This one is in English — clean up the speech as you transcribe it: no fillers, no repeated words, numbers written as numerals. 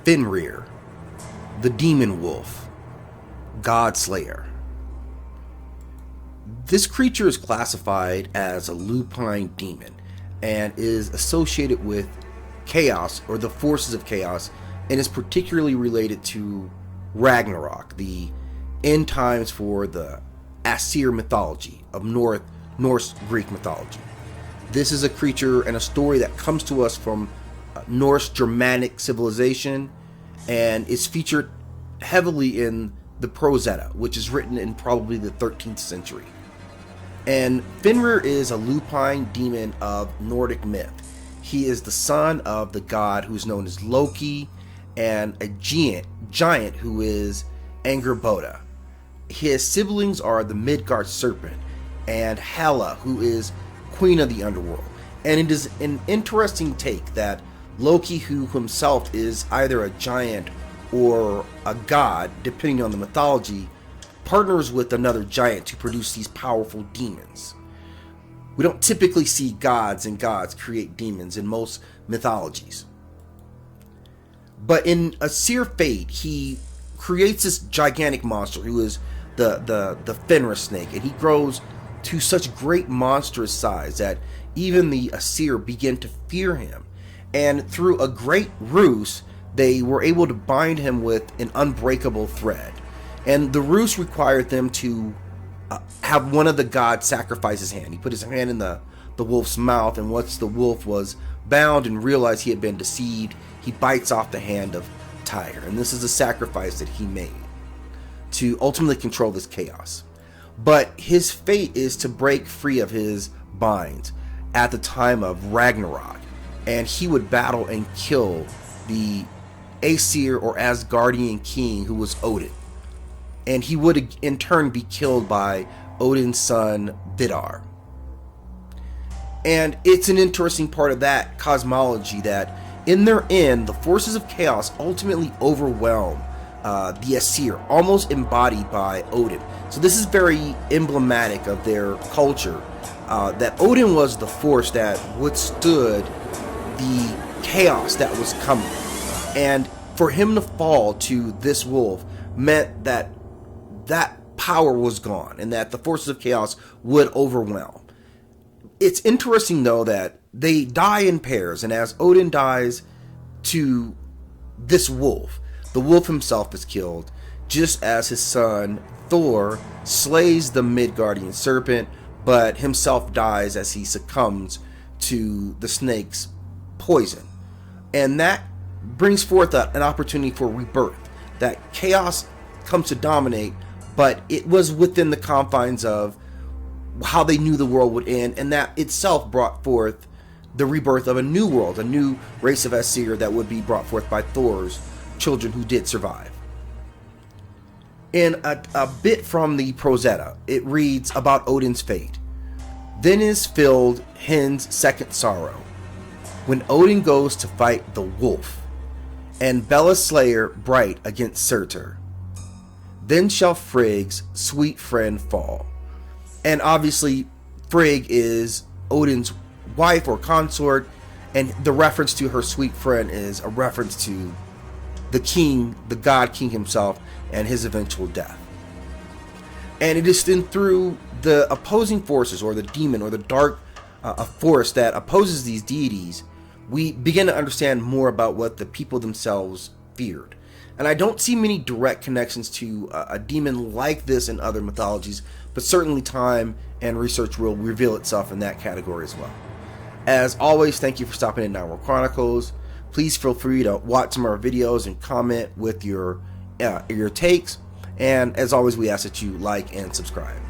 Fenrir, the demon wolf, God Slayer. This creature is classified as a lupine demon and is associated with chaos, or the forces of chaos, and is particularly related to Ragnarok, the end times for the Aesir mythology of Norse Greek mythology. This is a creature and a story that comes to us from Norse Germanic civilization and is featured heavily in the Prose, Edda, which is written in probably the 13th century. And Fenrir is a lupine demon of Nordic myth. He is the son of the god who's known as Loki and a giant who is Angrboda. His siblings are the Midgard Serpent and Hela, who is queen of the Underworld. And it is an interesting take that Loki, who himself is either a giant or a god, depending on the mythology, partners with another giant to produce these powerful demons. We don't typically see gods and gods create demons in most mythologies. But in Aesir Fate, he creates this gigantic monster who is the Fenrir snake, and he grows to such great monstrous size that even the Aesir begin to fear him. And through a great ruse, they were able to bind him with an unbreakable thread. And the ruse required them to have one of the gods sacrifice his hand. He put his hand in the wolf's mouth, and once the wolf was bound and realized he had been deceived, he bites off the hand of Tyr. And this is a sacrifice that he made to ultimately control this chaos. But his fate is to break free of his binds at the time of Ragnarok, and he would battle and kill the Aesir or Asgardian king, who was Odin. And he would in turn be killed by Odin's son Vidar. And it's an interesting part of that cosmology that in their end, the forces of chaos ultimately overwhelm the Aesir, almost embodied by Odin. So this is very emblematic of their culture, that Odin was the force that withstood the chaos that was coming. And for him to fall to this wolf meant that that power was gone and that the forces of chaos would overwhelm. It's interesting, though, that they die in pairs, and as Odin dies to this wolf, the wolf himself is killed, just as his son Thor slays the Midgardian serpent, but himself dies as he succumbs to the snake's poison. And that brings forth an opportunity for rebirth, that chaos comes to dominate, but it was within the confines of how they knew the world would end, and that itself brought forth the rebirth of a new world, a new race of Aesir that would be brought forth by Thor's children who did survive. In a bit from the Prose, it reads about Odin's fate. Then is filled Hlin's second sorrow, when Odin goes to fight the wolf, and Bela's slayer bright against Surtr. Then shall Frigg's sweet friend fall. And obviously, Frigg is Odin's wife or consort, and the reference to her sweet friend is a reference to the king, the god king himself, and his eventual death. And it is then through the opposing forces, or the demon, or the dark force that opposes these deities, we begin to understand more about what the people themselves feared. And I don't see many direct connections to a demon like this in other mythologies, but certainly time and research will reveal itself in that category as well. As always, thank you for stopping in Underworld Chronicles. Please feel free to watch some of our videos and comment with your takes. And as always, we ask that you like and subscribe.